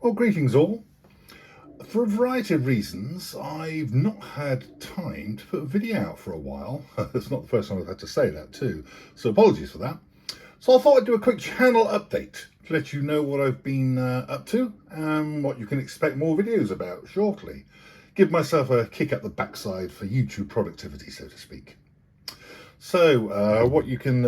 Well, greetings all. For a variety of reasons, I've not had time to put a video out for a while. It's not the first time I've had to say that too, so apologies for that. So I thought I'd do a quick channel update to let you know what I've been up to and what you can expect more videos about shortly. Give myself a kick up the backside for YouTube productivity, so to speak. So what you can,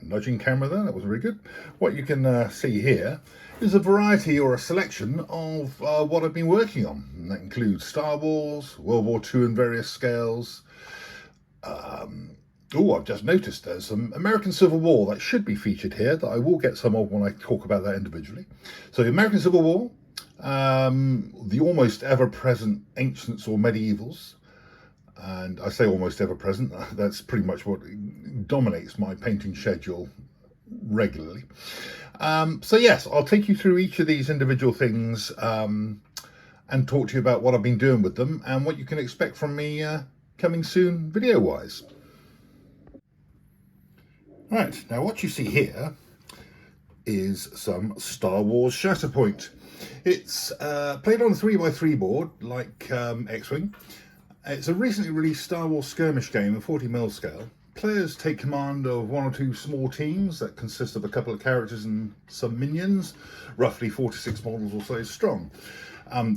nudging camera there, that was very good. What you can see here is a variety or a selection of what I've been working on. And that includes Star Wars, World War II in various scales. I've just noticed there's some American Civil War that should be featured here, that I will get some of when I talk about that individually. So the American Civil War, the almost ever-present ancients or medievals, and I say almost ever present, that's pretty much what dominates my painting schedule regularly. So yes, I'll take you through each of these individual things and talk to you about what I've been doing with them and what you can expect from me coming soon video wise. Right, now what you see here is some Star Wars Shatterpoint. It's played on a 3x3 board like X-Wing. It's a recently released Star Wars skirmish game of 40mm scale. Players take command of one or two small teams that consist of a couple of characters and some minions, roughly 4 to 6 models or so strong.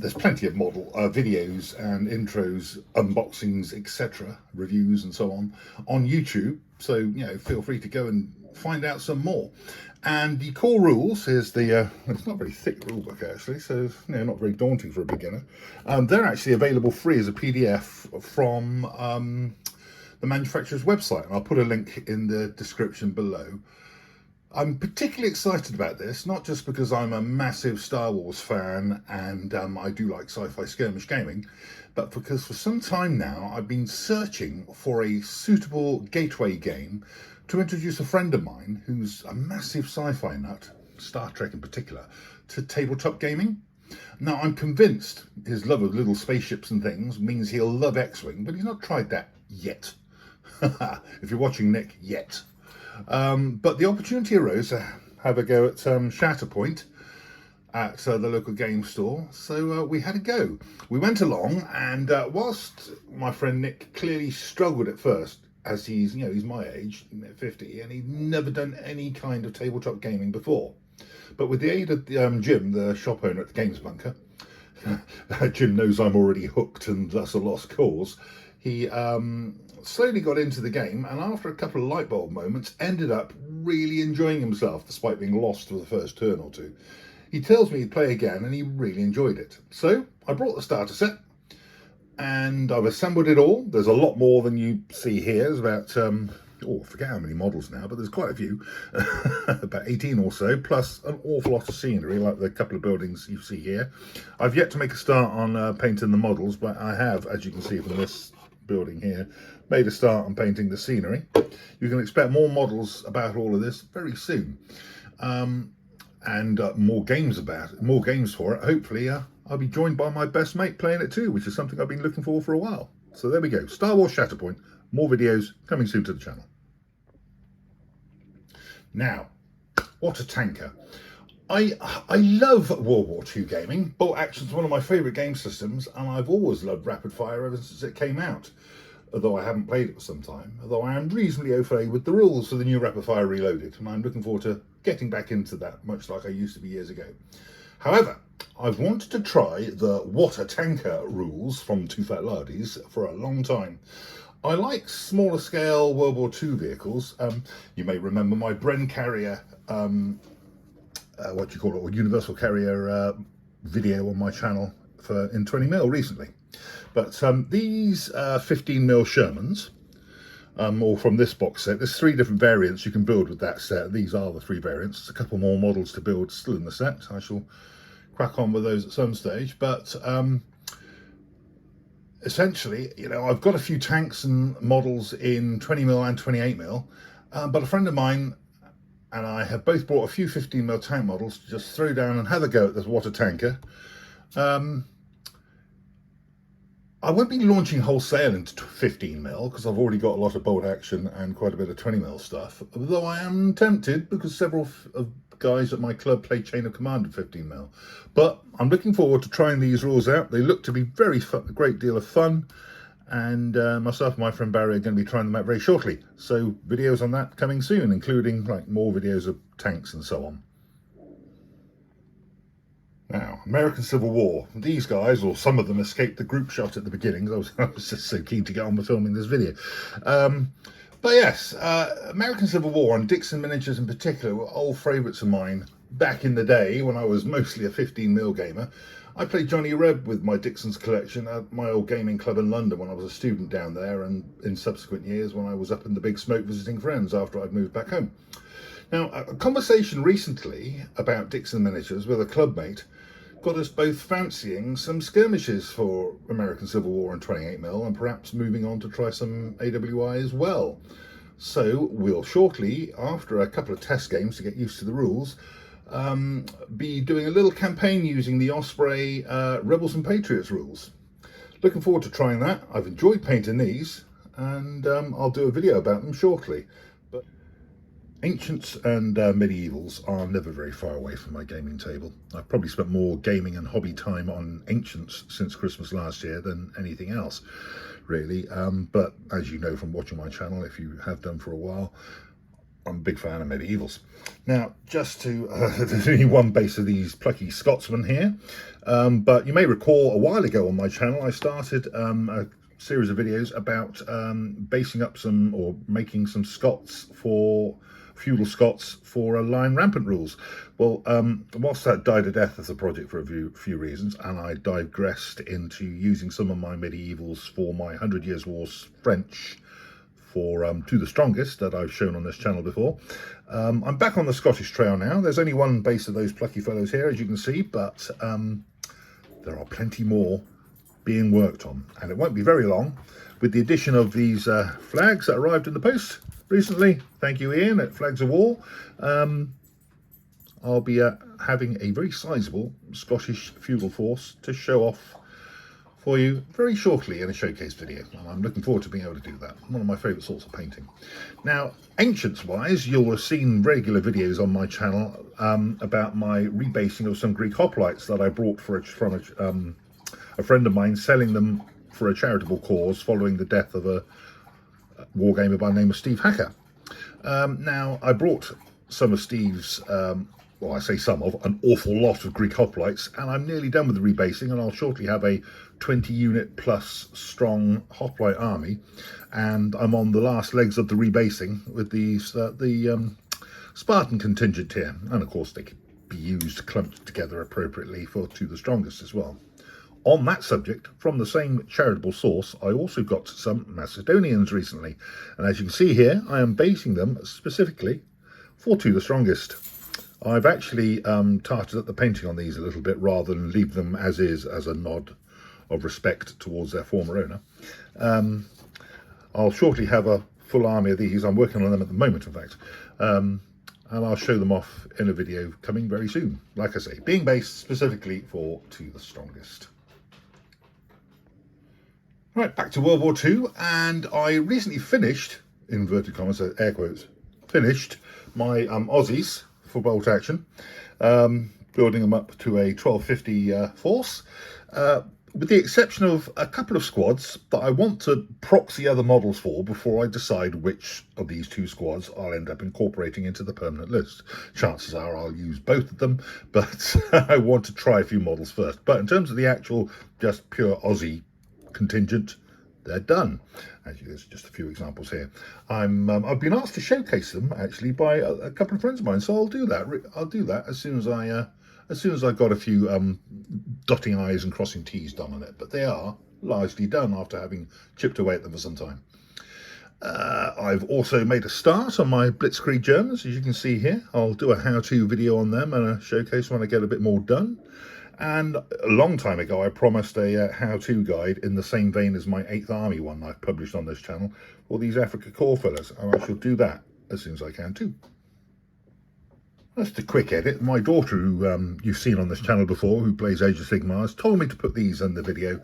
There's plenty of model videos and intros, unboxings, etc., reviews and so on YouTube. So feel free to go and find out some more. And the core rules, here's the, it's not a very thick rule book actually, so not very daunting for a beginner. They're actually available free as a PDF from the manufacturer's website, and I'll put a link in the description below. I'm particularly excited about this, not just because I'm a massive Star Wars fan and I do like sci-fi skirmish gaming, but because for some time now I've been searching for a suitable gateway game to introduce a friend of mine who's a massive sci-fi nut, Star Trek in particular, to tabletop gaming. Now I'm convinced his love of little spaceships and things means he'll love X-Wing, but he's not tried that yet. If you're watching, Nick, yet. But the opportunity arose to have a go at Shatterpoint at the local game store, so we had a go. We went along, and whilst my friend Nick clearly struggled at first, as he's my age, 50, and he'd never done any kind of tabletop gaming before. But with the aid of Jim, the shop owner at the Games Bunker, Jim knows I'm already hooked and thus a lost cause. He slowly got into the game, and after a couple of light bulb moments, ended up really enjoying himself despite being lost for the first turn or two. He tells me he'd play again, and he really enjoyed it. So I brought the starter set, and I've assembled it all. There's a lot more than you see here. There's about, I forget how many models now, but there's quite a few, about 18 or so, plus an awful lot of scenery, like the couple of buildings you see here. I've yet to make a start on painting the models, but I have, as you can see from this building here, made a start on painting the scenery. You can expect more models about all of this very soon, and more games for it. Hopefully I'll be joined by my best mate playing it too, which is something I've been looking for a while. So there we go, Star Wars Shatterpoint. More videos coming soon to the channel. Now, what a tanker. I love World War II gaming. Bolt Action's one of my favourite game systems, and I've always loved Rapid Fire ever since it came out, although I haven't played it for some time, although I am reasonably au fait with the rules for the new Rapid Fire Reloaded, and I'm looking forward to getting back into that, much like I used to be years ago. However, I've wanted to try the What a Tanker rules from Too Fat Lardies for a long time. I like smaller scale World War II vehicles. You may remember my Bren carrier, or Universal Carrier video on my channel in 20mm recently. But these 15mm Shermans, or from this box set, there's 3 different variants you can build with that set. These are the 3 variants. There's a couple more models to build still in the set. I shall crack on with those at some stage. But essentially, I've got a few tanks and models in 20mm and 28mm, but a friend of mine and I have both bought a few 15mm tank models to just throw down and have a go at this water tanker. I won't be launching wholesale into 15mm because I've already got a lot of bolt action and quite a bit of 20mm stuff, though I am tempted because several of guys at my club play Chain of Command at 15mm. But I'm looking forward to trying these rules out. They look to be a great deal of fun, and myself and my friend Barry are going to be trying them out very shortly. So videos on that coming soon, including like more videos of tanks and so on. Now, American Civil War. These guys, or some of them, escaped the group shot at the beginning. I was just so keen to get on with filming this video. But yes, American Civil War and Dixon miniatures in particular were old favourites of mine back in the day when I was mostly a 15mm gamer. I played Johnny Reb with my Dixon's collection at my old gaming club in London when I was a student down there, and in subsequent years when I was up in the Big Smoke visiting friends after I'd moved back home. Now, a conversation recently about Dixon miniatures with a clubmate got us both fancying some skirmishes for American Civil War in 28mm and perhaps moving on to try some AWI as well. So we'll shortly, after a couple of test games to get used to the rules, be doing a little campaign using the Osprey Rebels and Patriots rules. Looking forward to trying that. I've enjoyed painting these, and I'll do a video about them shortly. But Ancients and medievals are never very far away from my gaming table. I've probably spent more gaming and hobby time on Ancients since Christmas last year than anything else, really. But as you know from watching my channel, if you have done for a while, I'm a big fan of medievals. Now, just to, there's only one base of these plucky Scotsmen here, but you may recall a while ago on my channel I started a series of videos about basing up some, or making some Scots for feudal Scots for line rampant rules. Well, whilst that died a death as a project for a few reasons, and I digressed into using some of my medievals for my 100 Years' Wars French for To the Strongest that I've shown on this channel before. I'm back on the Scottish trail now. There's only one base of those plucky fellows here, as you can see, but there are plenty more being worked on, and it won't be very long with the addition of these flags that arrived in the post recently. Thank you, Ian, at Flags of War. I'll be having a very sizable Scottish feudal force to show off for you very shortly in a showcase video, and I'm looking forward to being able to do that. One of my favourite sorts of painting. Now, Ancients wise, you'll have seen regular videos on my channel about my rebasing of some Greek hoplites that I brought from a friend of mine, selling them for a charitable cause following the death of a wargamer by the name of Steve Hacker. Now, I brought some of Steve's, well, I say some of, an awful lot of Greek hoplites, and I'm nearly done with the rebasing, and I'll shortly have a 20 unit plus strong hoplite army, and I'm on the last legs of the rebasing with the Spartan contingent here, and of course they could be used clumped together appropriately for To the Strongest as well. On that subject, from the same charitable source, I also got some Macedonians recently, and as you can see here, I am basing them specifically for To the Strongest. I've actually tarted up the painting on these a little bit rather than leave them as is, as a nod of respect towards their former owner. I'll shortly have a full army of these. I'm working on them at the moment, in fact, and I'll show them off in a video coming very soon. Like I say, being based specifically for To the Strongest. Right, back to World War II, and I recently finished, inverted commas, air quotes, finished my Aussies for bolt action, building them up to a 1250 force, with the exception of a couple of squads that I want to proxy other models for before I decide which of these two squads I'll end up incorporating into the permanent list. Chances are I'll use both of them, but I want to try a few models first. But in terms of the actual just pure Aussie contingent, they're done. Actually, there's just a few examples here. I've been asked to showcase them actually by a couple of friends of mine, so I'll do that. I'll do that as soon as I got a few dotting I's and crossing T's done on it. But they are largely done after having chipped away at them for some time. I've also made a start on my Blitzkrieg Germans, as you can see here. I'll do a how-to video on them and a showcase when I get a bit more done. And a long time ago, I promised a how-to guide in the same vein as my 8th Army one I've published on this channel for these Africa Corps fellas, and I shall do that as soon as I can too. Just a quick edit. My daughter, who you've seen on this channel before, who plays Age of Sigmar, has told me to put these in the video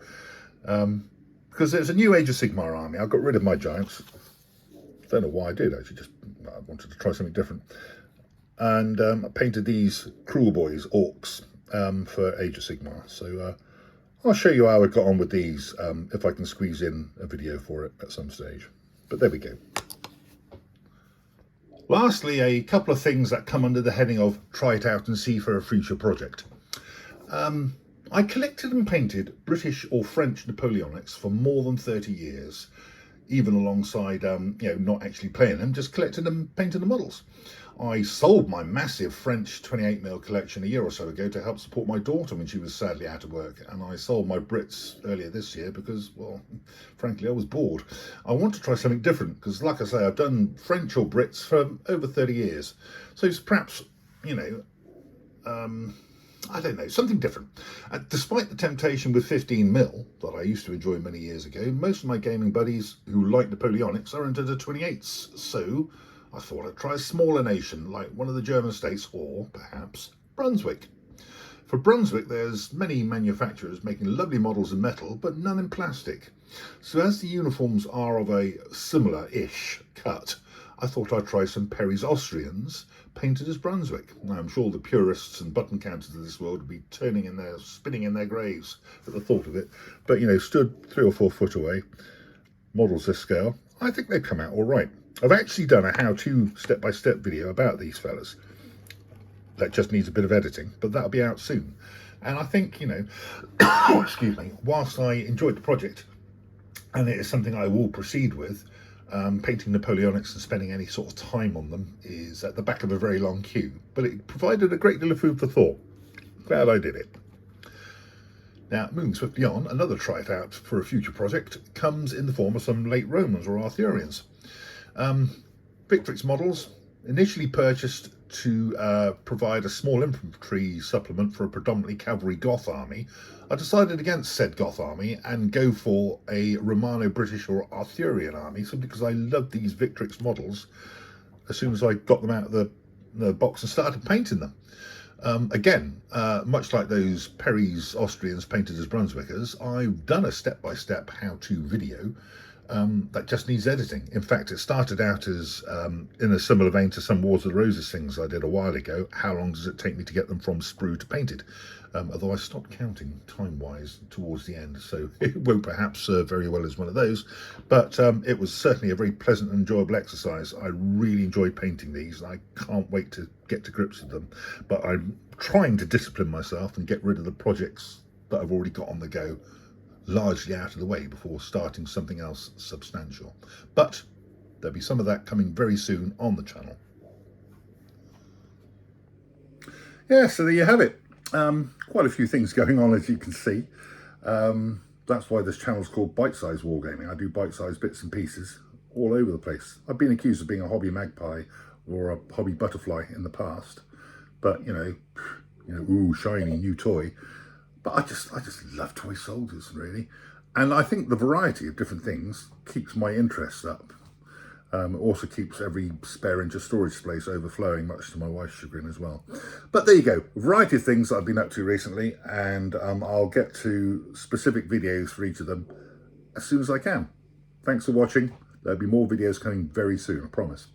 because there's a new Age of Sigmar army. I got rid of my giants. Don't know why I did, actually, just I wanted to try something different. and I painted these cruel boys, orcs, for Age of Sigmar. So I'll show you how I got on with these, if I can squeeze in a video for it at some stage. But there we go. Lastly, a couple of things that come under the heading of try it out and see for a future project. I collected and painted British or French Napoleonics for more than 30 years, even alongside not actually playing them, just collecting them, painting the models. I sold my massive French 28mm collection a year or so ago to help support my daughter when she was sadly out of work, and I sold my Brits earlier this year because, well, frankly, I was bored. I want to try something different because, like I say, I've done French or Brits for over 30 years. So it's perhaps, I don't know, something different. Despite the temptation with 15mm that I used to enjoy many years ago, most of my gaming buddies who like Napoleonics are into the 28s, so I thought I'd try a smaller nation like one of the German states, or perhaps Brunswick. For Brunswick, there's many manufacturers making lovely models in metal, but none in plastic. So as the uniforms are of a similar-ish cut, I thought I'd try some Perry's Austrians painted as Brunswick. Now, I'm sure the purists and button counters of this world would be spinning in their graves at the thought of it. But, stood 3 or 4 foot away, models this scale, I think they've come out all right. I've actually done a how-to step-by-step video about these fellas. That just needs a bit of editing, but that'll be out soon. And I think, excuse me, whilst I enjoyed the project, and it is something I will proceed with, painting Napoleonics and spending any sort of time on them is at the back of a very long queue. But it provided a great deal of food for thought. Glad I did it. Now, moving swiftly on, another try it out for a future project comes in the form of some late Romans or Arthurians. Victrix models, initially purchased to provide a small infantry supplement for a predominantly cavalry Goth army. I decided against said Goth army and go for a Romano-British or Arthurian army, simply because I loved these Victrix models as soon as I got them out of the box and started painting them. Again, much like those Perry's Austrians painted as Brunswickers, I've done a step-by-step how-to video that just needs editing. In fact, it started out as, in a similar vein to some Wars of the Roses things I did a while ago. How long does it take me to get them from sprue to painted? Although I stopped counting time-wise towards the end, so it won't perhaps serve very well as one of those. But it was certainly a very pleasant and enjoyable exercise. I really enjoyed painting these, and I can't wait to get to grips with them. But I'm trying to discipline myself and get rid of the projects that I've already got on the go largely out of the way before starting something else substantial. But there'll be some of that coming very soon on the channel. Yeah, so there you have it. Quite a few things going on, as you can see. That's why this channel's called Bite-Size Wargaming. I do bite-sized bits and pieces all over the place. I've been accused of being a hobby magpie or a hobby butterfly in the past, but ooh, shiny new toy. But I just love toy soldiers, really. And I think the variety of different things keeps my interest up. It also keeps every spare inch of storage space overflowing, much to my wife's chagrin as well. But there you go, a variety of things that I've been up to recently, and I'll get to specific videos for each of them as soon as I can. Thanks for watching. There'll be more videos coming very soon, I promise.